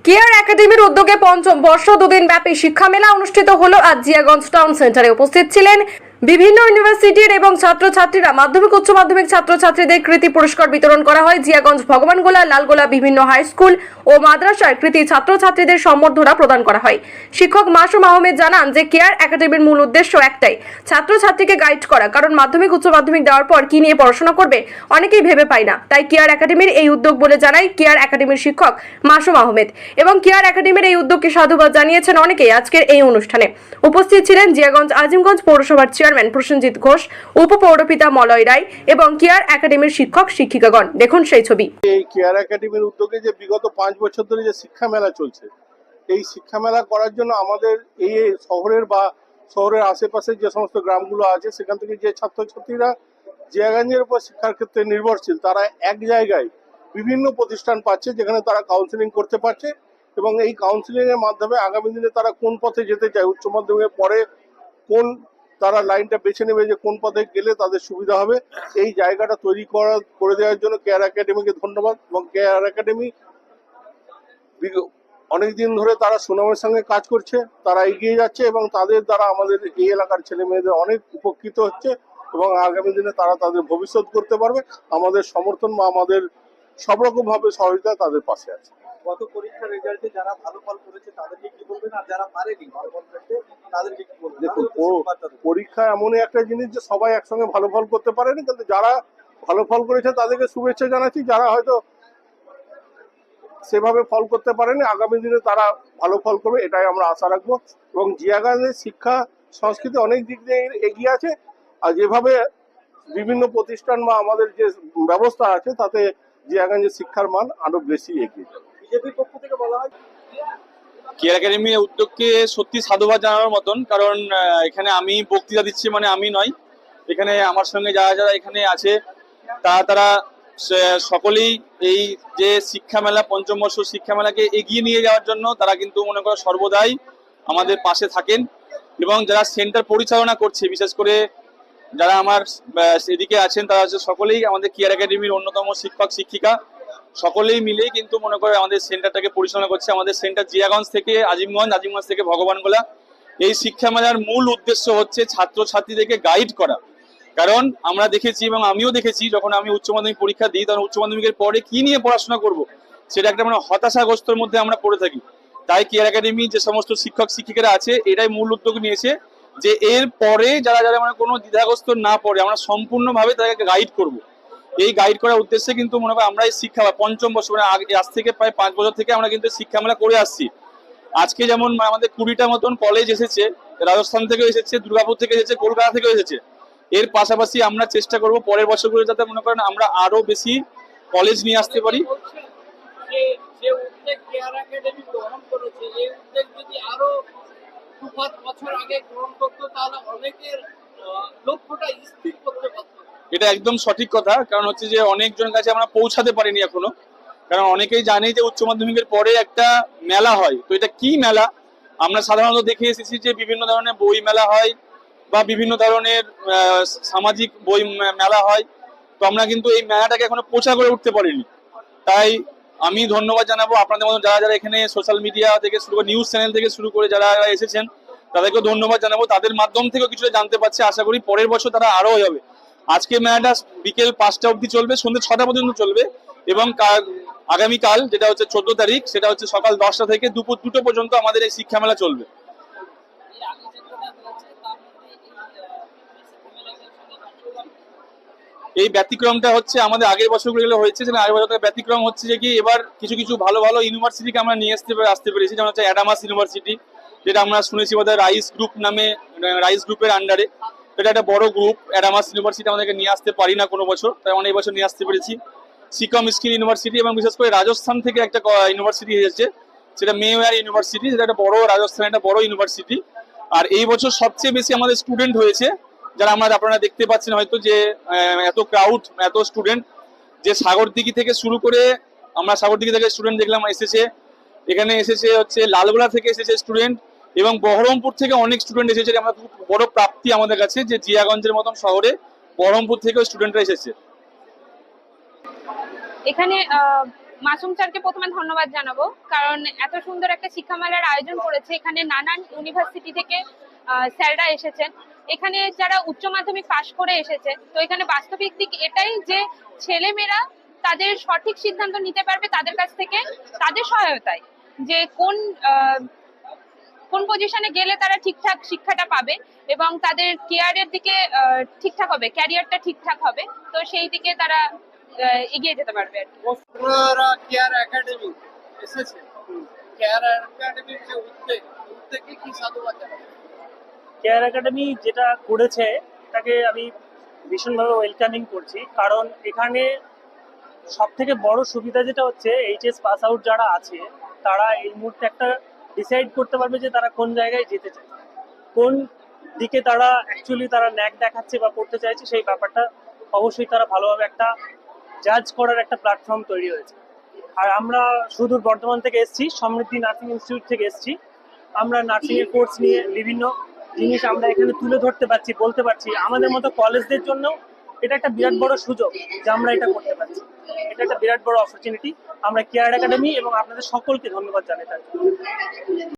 Care একাডেমির উদ্যোগে পঞ্চম বর্ষ দুদিন ব্যাপী শিক্ষা মেলা অনুষ্ঠিত হলো আজ জিয়াগঞ্জ টাউন সেন্টারে। উপস্থিত ছিলেন বিভিন্ন ইউনিভার্সিটির এবং ছাত্রছাত্রীরা। মাধ্যমিক উচ্চ মাধ্যমিক ছাত্রছাত্রীদের কৃতি পুরস্কার বিতরণ করা হয়। জিয়াগঞ্জ ভগবানগোলা লালগোলা বিভিন্ন হাই স্কুল ও মাদ্রাসার কৃতি ছাত্রছাত্রীদের সম্বর্ধনা প্রদান করা হয়। শিক্ষক মাসুম আহমেদ জানান যে কেয়ার একাডেমির মূল উদ্দেশ্য একটাই, ছাত্রছাত্রীকে গাইড করা। কারণ মাধ্যমিক উচ্চ মাধ্যমিক দেওয়ার পর কি নিয়ে পড়াশোনা করবে অনেকেই ভেবে পায় না, তাই কেয়ার একাডেমির এই উদ্যোগ বলে জানায় কেয়ার একাডেমির শিক্ষক মাসুম আহমেদ। এবং কেয়ার একাডেমির এই উদ্যোগকে সাধুবাদ জানিয়েছেন অনেকেই। আজকের এই অনুষ্ঠানে উপস্থিত ছিলেন জিয়াগঞ্জ আজিমগঞ্জ পৌরসভার চেয়ারম্যান প্রসেনজিৎ ঘোষ, উপপৌরপিতা মলয় রায় এবং কেয়ার একাডেমির শিক্ষক শিক্ষিকাগণ। দেখুন সেই ছবি। এই কেয়ার একাডেমির উদ্যোগে যে বিগত 5 বছর ধরে যে শিক্ষা মেলা চলছে, এই শিক্ষা মেলা করার জন্য আমাদের এই শহরের বা শহরের আশেপাশের যে সমস্ত গ্রামগুলো আছে সেখান থেকে যে ছাত্রছাত্রীরা জিয়াগঞ্জের উপর শিক্ষার ক্ষেত্রে নির্ভরশীল, তারা এক জায়গায় বিভিন্ন প্রতিষ্ঠান পাচ্ছে যেখানে তারা কাউন্সিলিং করতে পারছে এবং এই কাউন্সিলিং এর মাধ্যমে আগামী দিনে তারা কোন পথে যেতে চায়, উচ্চ মাধ্যমিকের পরে কোন তারা লাইনটা বেছে নেবে, যে কোন পথে গেলে তাদের সুবিধা হবে, এই জায়গাটা তৈরি করে দেওয়ার জন্য কেয়ার একাডেমিকে ধন্যবাদ। এবং কেয়ার একাডেমি অনেকদিন ধরে তারা সুনামের সঙ্গে কাজ করছে, তারা এগিয়ে যাচ্ছে এবং তাদের দ্বারা আমাদের এই এলাকার ছেলে মেয়েদের অনেক উপকৃত হচ্ছে এবং আগামী দিনে তারা তাদের ভবিষ্যৎ করতে পারবে। আমাদের সমর্থন বা আমাদের সব রকম ভাবে সহযোগিতা তাদের পাশে আছে। গত পরীক্ষার রেজাল্টে যারা ভালো ফল করেছে তাদেরকে কি বলবেন, আর যারা পারেনি ভালো ফল করতে তাদেরকে কি বলবেন? দেখুন, পরীক্ষা এমনই একটা জিনিস যে সবাই একসঙ্গে ভালো ফল করতে পারেনি, কিন্তু যারা ভালো ফল করেছে তাদেরকে শুভেচ্ছা জানাচ্ছি। যারা হয়তো সেভাবে ফল করতে পারেনি, আগামী দিনে তারা ভালো ফল করবে এটাই আমরা আশা রাখবো। এবং জিয়াগঞ্জের শিক্ষা সংস্কৃতি অনেক দিক দিয়ে এগিয়ে আছে, আর যেভাবে বিভিন্ন প্রতিষ্ঠান বা আমাদের যে ব্যবস্থা আছে তাতে জিয়াগঞ্জের শিক্ষার মান আরো বেশি এগিয়ে যাবে। বিজেপির পক্ষ থেকে বলা হয় কেয়ার একাডেমির উদ্যোগকে সত্যি সাধুবাদ জানানোর মতন, কারণ এখানে আমি বক্তৃতা দিচ্ছি মানে আমি নয়, এখানে আমার সঙ্গে যারা যারা এখানে আছে তারা সকলেই এই যে শিক্ষা মেলা, পঞ্চম বর্ষ শিক্ষা মেলাকে এগিয়ে নিয়ে যাওয়ার জন্য তারা কিন্তু মনে করো সর্বদাই আমাদের পাশে থাকেন। এবং যারা সেন্টার পরিচালনা করছে, বিশেষ করে যারা আমার এদিকে আছেন, তারা হচ্ছে সকলেই আমাদের কেয়ার একাডেমির অন্যতম শিক্ষক শিক্ষিকা, সকলেই মিলেই কিন্তু মনে করে আমাদের সেন্টারটাকে পরিচালনা করছে। আমাদের সেন্টার জিয়াগঞ্জ থেকে আজিমগঞ্জ, আজিমগঞ্জ থেকে ভগবানগোলা। এই শিক্ষা মেলার মূল উদ্দেশ্য হচ্ছে ছাত্রছাত্রীদেরকে গাইড করা। কারণ আমরা দেখেছি এবং আমিও দেখেছি, যখন আমি উচ্চ মাধ্যমিক পরীক্ষা দিই তখন উচ্চ মাধ্যমিকের পরে কি নিয়ে পড়াশোনা করব সেটা একটা মানে হতাশাগ্রস্তর মধ্যে আমরা পড়ে থাকি। তাই কেয়ার একাডেমি যে সমস্ত শিক্ষক শিক্ষিকারা আছে এটাই মূল উদ্যোগ নিয়েছে যে এর পরে যারা যারা মানে কোনো দ্বিধাগ্রস্ত না পড়ে আমরা সম্পূর্ণভাবে তাদেরকে গাইড করব। এই গাইড করার উদ্দেশ্যে কিন্তু মনে হয় আমরা এই শিক্ষা পঞ্চম বর্ষ মানে আজ থেকে প্রায় 5 বছর থেকে আমরা কিন্তু শিক্ষা মেলা করে আসছি। আজকে যেমন আমাদের 20টা মতন কলেজ এসেছে, রাজস্থান থেকে এসেছে, দুর্গাপুর থেকে এসেছে, কলকাতা থেকে এসেছে। এর পাশাপাশি আমরা চেষ্টা করব পরের বছরগুলো যাতে মনে করেন আমরা আরো বেশি কলেজ নিয়ে আসতে পারি। এটা একদম সঠিক কথা, কারণ হচ্ছে যে অনেকজনের কাছে আমরা পৌঁছাতে পারিনি এখনো। কারণ অনেকেই জানে যে উচ্চ মাধ্যমিকের পরে একটা মেলা হয়, তো এটা কি মেলা আমরা সাধারণত দেখে এসেছি যে বিভিন্ন ধরনের বই মেলা হয় বা বিভিন্ন ধরনের সামাজিক বই মেলা হয়, তো আমরা কিন্তু এই মেলাটাকে এখনো প্রচার করে উঠতে পারিনি। তাই আমি ধন্যবাদ জানাবো আপনাদের মতো যারা যারা এখানে সোশ্যাল মিডিয়া থেকে শুরু করে নিউজ চ্যানেল থেকে শুরু করে যারা যারা এসেছেন তাদেরকেও ধন্যবাদ জানাবো। তাদের মাধ্যম থেকেও কিছুটা জানতে পারছে, আশা করি পরের বছর তারা আরো যাবে। আজকে মেলাটা বিকেল 5টা অবধি চলবে, সন্ধ্যে 6টা পর্যন্ত চলবে এবং আগামীকাল যেটা হচ্ছে 14 তারিখ সেটা হচ্ছে সকাল 10টা থেকে দুপুর 2টো পর্যন্ত আমাদের এই শিক্ষা মেলা চলবে। এই ব্যতিক্রমটা হচ্ছে আমাদের আগের বছরগুলো হয়েছে, সেটা আগের বছর ব্যতিক্রম হচ্ছে যে কি এবার কিছু কিছু ভালো ভালো ইউনিভার্সিটিকে আমরা নিয়ে আসতে পেরেছি, যেমন হচ্ছে অ্যাডামাস ইউনিভার্সিটি, যেটা আমরা শুনেছি বোধহয় রাইস গ্রুপ নামে, রাইস গ্রুপের আন্ডারে। এটা একটা বড় গ্রুপ। অ্যাডামাস ইউনিভার্সিটি আমাদেরকে নিয়ে আসতে পারি না কোনো বছর, তাই আমরা এই বছর নিয়ে আসতে পেরেছি। সিকম স্কিল ইউনিভার্সিটি এবং বিশেষ করে রাজস্থান থেকে একটা ইউনিভার্সিটি এসেছে, সেটা মেওয়ার ইউনিভার্সিটি, যেটা একটা বড় রাজস্থানের একটা বড় ইউনিভার্সিটি। আর এই বছর সবচেয়ে বেশি আমাদের স্টুডেন্ট হয়েছে, যারা আপনারা দেখতে পাচ্ছেন হয়তো যে এত ক্রাউড, এত স্টুডেন্ট, যে সাগরদিঘি থেকে শুরু করে আমরা সাগরদিঘি থেকে স্টুডেন্ট দেখলাম এসেছে, এখানে এসেছে হচ্ছে লালগোলা থেকে এসেছে স্টুডেন্ট এবং বহরমপুর থেকে অনেক স্টুডেন্ট এসেছে। আমরা খুব বড় প্রাপ্তি আমাদের কাছে যে জিয়াগঞ্জের মতন শহরে বহরমপুর থেকেও স্টুডেন্টরা এসেছে। এখানে মাসুম স্যারকে প্রথমে ধন্যবাদ জানাবো, কারণ এত সুন্দর একটা শিক্ষা মেলার আয়োজন করেছে। এখানে নানান ইউনিভার্সিটি থেকে স্যাররা এসেছেন, এখানে যারা উচ্চ মাধ্যমিক পাশ করে এসেছে। তো এখানে বাস্তবিক দিক এটাই যে ছেলেমেয়েরা তাদের সঠিক সিদ্ধান্ত নিতে পারবে তাদের কাছ থেকে, তাদের সহায়তায়, যে কোন পজিশনে গেলে তারা ঠিকঠাক শিক্ষাটা পাবে এবং তাদের কেয়ারের দিকে ঠিকঠাক হবে, ক্যারিয়ারটা ঠিকঠাক হবে। তো সেই দিকে তারা এগিয়ে যেতে পারবে আর কি। আপনারা কেয়ার একাডেমি এসেছে, কেয়ার একাডেমির যে উদ্যোগে কি সাধুবাদ জানাবেন? কেয়ার একাডেমি যেটা করেছে তাকে আমি ভীষণভাবে ওয়েলকামিং করছি, কারণ এখানে সব থেকে বড় সুবিধা যেটা হচ্ছে এইচএস পাস আউট যারা আছে তারা এই মুহূর্তে একটা ডিসাইড করতে পারবে যে তারা কোন জায়গায় যেতে চায়, কোন দিকে তারা অ্যাকচুয়ালি তারা ন্যাক দেখাচ্ছে বা পড়তে চাইছে, সেই ব্যাপারটা অবশ্যই তারা ভালোভাবে একটা জাজ করার একটা প্ল্যাটফর্ম তৈরি হয়েছে। আর আমরা সুদূর বর্ধমান থেকে এসেছি, সমৃদ্ধি নার্সিং ইনস্টিটিউট থেকে এসেছি। আমরা নার্সিং এর কোর্স নিয়ে বিভিন্ন জিনিস আমরা এখানে তুলে ধরতে পারছি, বলতে পারছি। আমাদের মতো কলেজদের জন্য এটা একটা বিরাট বড় সুযোগ যে আমরা এটা করতে পারছি। এটা একটা বিরাট বড় অপরচুনিটি। আমরা কেয়ার একাডেমি এবং আপনাদের সকলকে ধন্যবাদ জানাই তার জন্য।